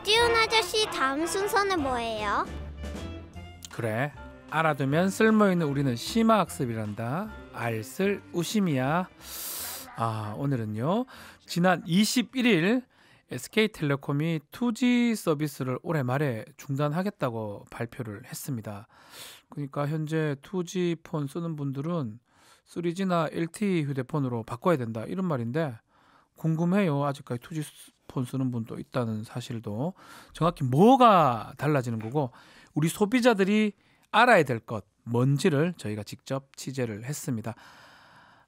띄운 아저씨 다음 순서는 뭐예요? 그래, 알아두면 쓸모있는 우리는 심화학습이란다. 알쓸 우심이야. 오늘은요, 지난 21일 SK텔레콤이 2G 서비스를 올해 말에 중단하겠다고 발표를 했습니다. 그러니까 현재 2G 폰 쓰는 분들은 3G나 LTE 휴대폰으로 바꿔야 된다, 이런 말인데, 궁금해요. 아직까지 2G 폰 쓰는 분도 있다는 사실도. 정확히 뭐가 달라지는 거고, 우리 소비자들이 알아야 될 것 뭔지를 저희가 직접 취재를 했습니다.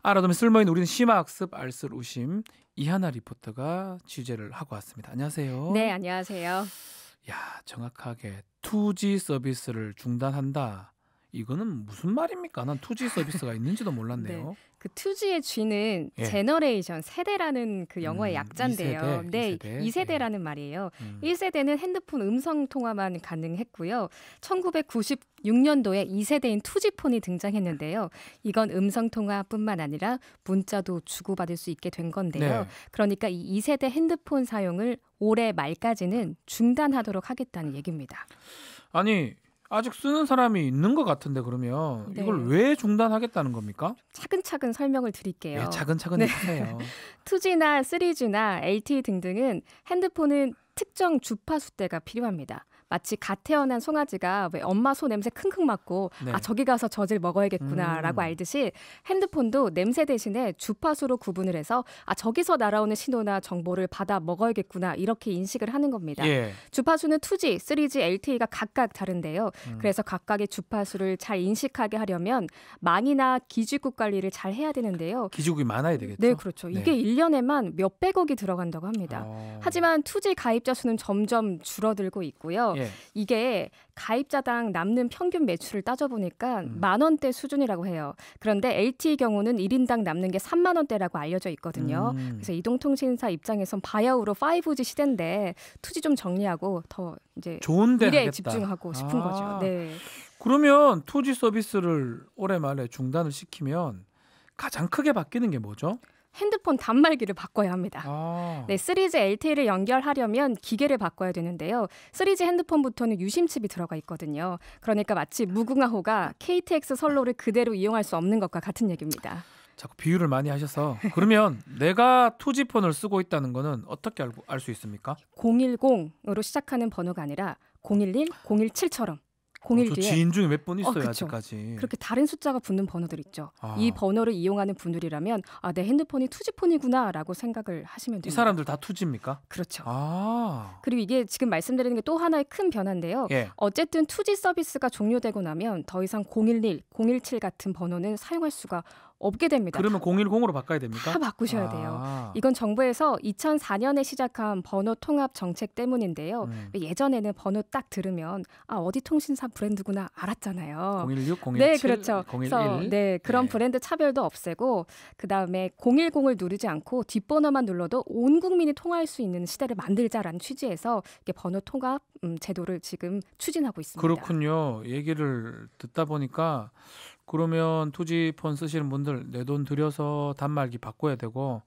알아두면 쓸모있는 우리는 심화학습 알쓸 우심, 이하나 리포터가 취재를 하고 왔습니다. 안녕하세요. 네, 안녕하세요. 야, 정확하게 2G 서비스를 중단한다. 이거는 무슨 말입니까? 난 2G 서비스가 있는지도 몰랐네요. 네, 그 2G의 G는 예. 제너레이션, 세대라는 그 영어의 약자인데요. 2세대, 네, 2세대. 2세대라는 말이에요. 1세대는 핸드폰 음성 통화만 가능했고요. 1996년도에 2세대인 2G폰이 등장했는데요. 이건 음성 통화뿐만 아니라 문자도 주고받을 수 있게 된 건데요. 네. 그러니까 이 2세대 핸드폰 사용을 올해 말까지는 중단하도록 하겠다는 얘기입니다. 아니, 아직 쓰는 사람이 있는 것 같은데, 그러면 네. 이걸 왜 중단하겠다는 겁니까? 차근차근 설명을 드릴게요. 네, 차근차근 네. 해주세요. 2G나 3G나 LTE 등등은 핸드폰은 특정 주파수대가 필요합니다. 마치 갓 태어난 송아지가 왜 엄마 소 냄새 킁킁 맡고 네. 저기 가서 젖을 먹어야겠구나라고 알듯이 핸드폰도 냄새 대신에 주파수로 구분을 해서 저기서 날아오는 신호나 정보를 받아 먹어야겠구나, 이렇게 인식을 하는 겁니다. 예. 주파수는 2G, 3G, LTE가 각각 다른데요. 그래서 각각의 주파수를 잘 인식하게 하려면 망이나 기지국 관리를 잘 해야 되는데요. 기지국이 많아야 되겠죠? 네, 그렇죠. 네. 이게 1년에만 몇백억이 들어간다고 합니다. 하지만 2G 가입자 수는 점점 줄어들고 있고요. 예. 이게 가입자당 남는 평균 매출을 따져보니까 10,000원대 수준이라고 해요. 그런데 LTE 경우는 1인당 남는 게 30,000원대라고 알려져 있거든요. 그래서 이동통신사 입장에선 바야흐로 5G 시대인데 2G 좀 정리하고 더 이제 좋은데 미래에 하겠다. 집중하고 싶은 거죠. 네. 그러면 2G 서비스를 올해 말에 중단을 시키면 가장 크게 바뀌는 게 뭐죠? 핸드폰 단말기를 바꿔야 합니다. 네, 3G LTE를 연결하려면 기계를 바꿔야 되는데요. 3G 핸드폰부터는 유심칩이 들어가 있거든요. 그러니까 마치 무궁화호가 KTX 선로를 그대로 이용할 수 없는 것과 같은 얘기입니다. 자꾸 비유를 많이 하셔서. 그러면 내가 2G 폰을 쓰고 있다는 거는 어떻게 알 수 있습니까? 010으로 시작하는 번호가 아니라 011, 017처럼 01 저 뒤에 지인 중에 몇 분 있어요, 그쵸. 아직까지. 그렇게 다른 숫자가 붙는 번호들 있죠. 이 번호를 이용하는 분들이라면 내 핸드폰이 2G폰이구나 라고 생각을 하시면 됩니다. 이 사람들 다 2G입니까? 그렇죠. 그리고 그리고 이게 지금 말씀드리는 게 또 하나의 큰 변화인데요. 예. 어쨌든 2G 서비스가 종료되고 나면 더 이상 011, 017 같은 번호는 사용할 수가 없게 됩니다. 그러면 010으로 바꿔야 됩니까? 다 바꾸셔야 돼요. 이건 정부에서 2004년에 시작한 번호 통합 정책 때문인데요. 예전에는 번호 딱 들으면 어디 통신사 브랜드구나 알았잖아요. 016, 017, 네, 그렇죠. 011. 그래서 그런 브랜드 차별도 없애고 그다음에 010을 누르지 않고 뒷번호만 눌러도 온 국민이 통화할 수 있는 시대를 만들자라는 취지에서 이게 번호 통합 제도를 지금 추진하고 있습니다. 그렇군요. 얘기를 듣다 보니까 그러면 2G 폰 쓰시는 분들 내 돈 들여서 단말기 바꿔야 되고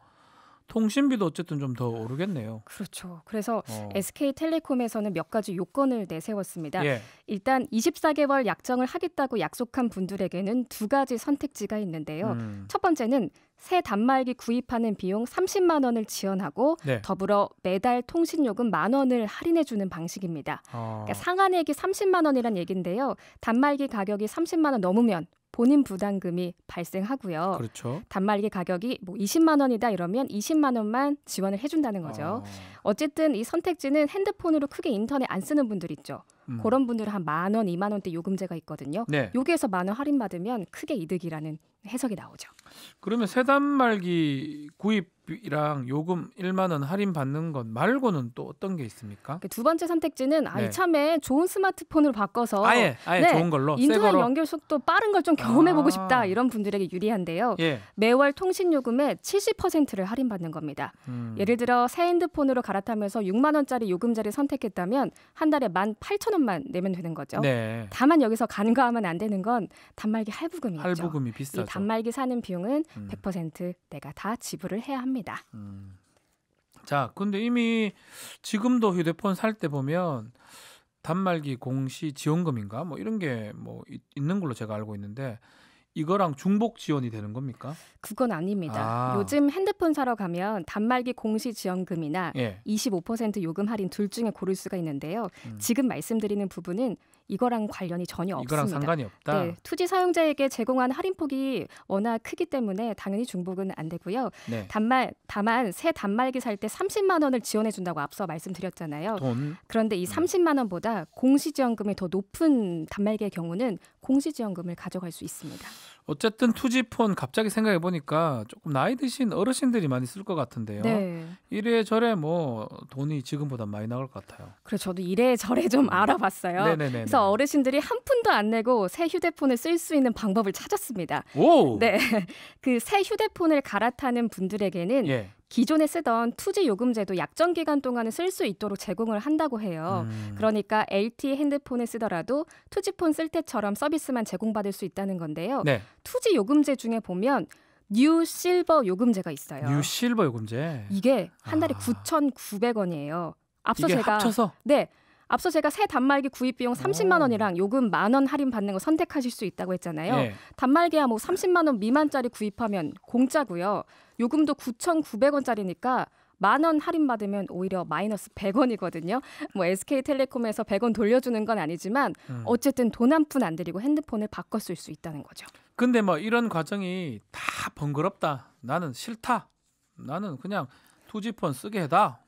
통신비도 어쨌든 좀 더 오르겠네요. 그렇죠. 그래서 SK텔레콤에서는 몇 가지 요건을 내세웠습니다. 예. 일단 24개월 약정을 하겠다고 약속한 분들에게는 두 가지 선택지가 있는데요. 첫 번째는 새 단말기 구입하는 비용 30만 원을 지원하고 네. 더불어 매달 통신요금 10,000원을 할인해주는 방식입니다. 그러니까 상한액이 30만 원이란 얘기인데요. 단말기 가격이 30만 원 넘으면 본인 부담금이 발생하고요. 그렇죠. 단말기 가격이 20만 원이다 이러면 20만 원만 지원을 해준다는 거죠. 어쨌든 이 선택지는 핸드폰으로 크게 인터넷 안 쓰는 분들 있죠. 그런 분들은 한 10,000원, 2만 원대 요금제가 있거든요. 네. 여기에서 10,000원 할인받으면 크게 이득이라는 해석이 나오죠. 그러면 새 단말기 구입이랑 요금 1만 원 할인 받는 것 말고는 또 어떤 게 있습니까? 두 번째 선택지는 이참에 좋은 스마트폰으로 바꿔서 아예 좋은 걸로 새 인터넷 거로. 연결 속도 빠른 걸 좀 경험해보고 싶다 이런 분들에게 유리한데요. 예. 매월 통신요금의 70%를 할인받는 겁니다. 예를 들어 새 핸드폰으로 갈아타면서 6만 원짜리 요금제를 선택했다면 한 달에 18,000원만 내면 되는 거죠. 네. 다만 여기서 간과하면 안 되는 건 단말기 할부금이 있죠. 할부금이 비싸죠. 이 단말기 사는 비용은 100% 내가 다 지불을 해야 합니다. 자, 근데 이미 지금도 휴대폰 살 때 보면 단말기 공시 지원금인가 뭐 이런 게 뭐 있는 걸로 제가 알고 있는데 이거랑 중복 지원이 되는 겁니까? 그건 아닙니다. 아. 요즘 핸드폰 사러 가면 단말기 공시 지원금이나 예. 25% 요금 할인 둘 중에 고를 수가 있는데요. 음. 지금 말씀드리는 부분은 이거랑 관련이 전혀 이거랑 없습니다. 상관이 없다. 네, 투지 사용자에게 제공한 할인폭이 워낙 크기 때문에 당연히 중복은 안 되고요. 네. 다만 새 단말기 살 때 30만 원을 지원해 준다고 앞서 말씀드렸잖아요. 돈. 그런데 이 30만 원보다 공시지원금이 더 높은 단말기의 경우는 공시지원금을 가져갈 수 있습니다. 어쨌든 투지폰 갑자기 생각해 보니까 조금 나이 드신 어르신들이 많이 쓸 것 같은데요. 네. 이래저래 뭐 돈이 지금보다 많이 나올 것 같아요. 그래서 저도 이래저래 좀 알아봤어요. 네네네. 그래서 어르신들이 한 푼도 안 내고 새 휴대폰을 쓸 수 있는 방법을 찾았습니다. 오. 네, 그 새 휴대폰을 갈아타는 분들에게는 예. 기존에 쓰던 투지 요금제도 약정 기간 동안은 쓸 수 있도록 제공을 한다고 해요. 그러니까 LTE 핸드폰을 쓰더라도 투지폰 쓸 때처럼 서비스만 제공받을 수 있다는 건데요. 네. 투지 요금제 중에 보면 뉴 실버 요금제가 있어요. 뉴 실버 요금제. 이게 한 달에 아. 9,900원이에요. 앞서 이게 제가 합쳐서 네. 앞서 제가 새 단말기 구입 비용 30만 원이랑 요금 10,000원 할인 받는 거 선택하실 수 있다고 했잖아요. 예. 단말기야 뭐 30만 원 미만짜리 구입하면 공짜고요. 요금도 9,900원짜리니까 10,000원 할인 받으면 오히려 마이너스 100원이거든요. 뭐 SK텔레콤에서 100원 돌려주는 건 아니지만 어쨌든 돈 한 푼 안 들이고 핸드폰을 바꿔 쓸 수 있다는 거죠. 근데 뭐 이런 과정이 다 번거롭다. 나는 싫다. 나는 그냥 투지폰 쓰게 해다.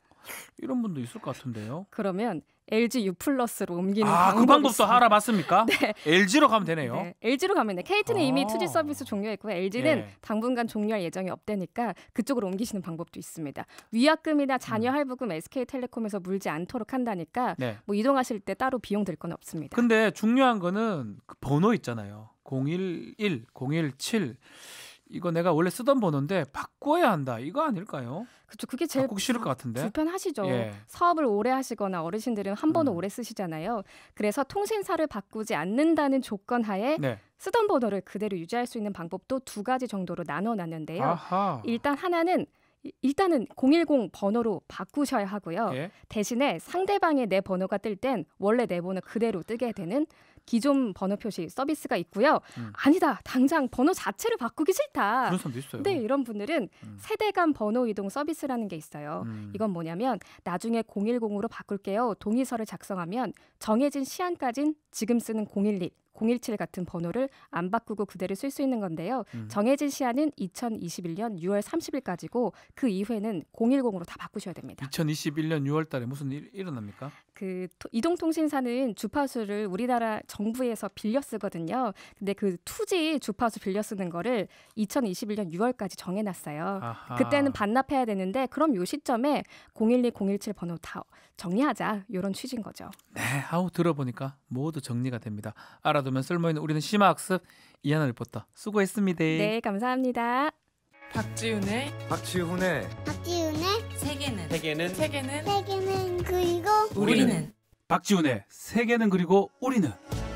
이런 분도 있을 것 같은데요. 그러면 LG U 플러스로 옮기는 그 방법이 방법도 있습니다. 알아봤습니까? 네. LG로 가면 되네요. 네, LG로 가면 돼. KT는 이미 아. 투지 서비스 종료했고요. LG는 예. 당분간 종료할 예정이 없다니까 그쪽으로 옮기시는 방법도 있습니다. 위약금이나 자녀 할부금 SK텔레콤에서 물지 않도록 한다니까 네. 뭐 이동하실 때 따로 비용 들 건 없습니다. 근데 중요한 거는 그 번호 있잖아요. 011, 017. 이거 내가 원래 쓰던 번호인데 바꿔야 한다. 이거 아닐까요? 그렇죠. 그게 제일 바꾸기 싫을 것 같은데. 불편하시죠. 예. 사업을 오래 하시거나 어르신들은 한 번호 오래 쓰시잖아요. 그래서 통신사를 바꾸지 않는다는 조건 하에 네. 쓰던 번호를 그대로 유지할 수 있는 방법도 두 가지 정도로 나눠놨는데요. 아하. 일단은 010 번호로 바꾸셔야 하고요. 예. 대신에 상대방의 내 번호가 뜰 땐 원래 내 번호 그대로 뜨게 되는 기존 번호 표시 서비스가 있고요. 아니다. 당장 번호 자체를 바꾸기 싫다. 그런 사람도 있어요. 네, 이런 분들은 세대 간 번호 이동 서비스라는 게 있어요. 이건 뭐냐면 나중에 010으로 바꿀게요. 동의서를 작성하면 정해진 시한까진 지금 쓰는 011, 017 같은 번호를 안 바꾸고 그대로 쓸 수 있는 건데요. 정해진 시한은 2021년 6월 30일까지고 그 이후에는 010으로 다 바꾸셔야 됩니다. 2021년 6월 달에 무슨 일 일어납니까? 그 이동통신사는 주파수를 우리나라 정부에서 빌려 쓰거든요. 근데 그 투지 주파수 빌려 쓰는 거를 2021년 6월까지 정해놨어요. 아하. 그때는 반납해야 되는데 그럼 요 시점에 012, 017 번호 다 정리하자. 이런 취지인 거죠. 네, 아우 들어보니까 모두 정리가 됩니다. 알아두면 쓸모있는 우리는 심화학습 이하나 리포터 수고했습니다. 네, 감사합니다. 박지훈의 박지훈의 세계는 세계는 그리고 우리는 박지훈의 세계는 그리고 우리는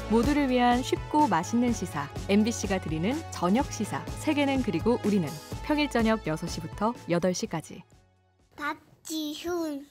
모두를 위한 쉽고 맛있는 시사 MBC가 드리는 저녁 시사 세계는 그리고 우리는 평일 저녁 6시부터 8시까지 박지훈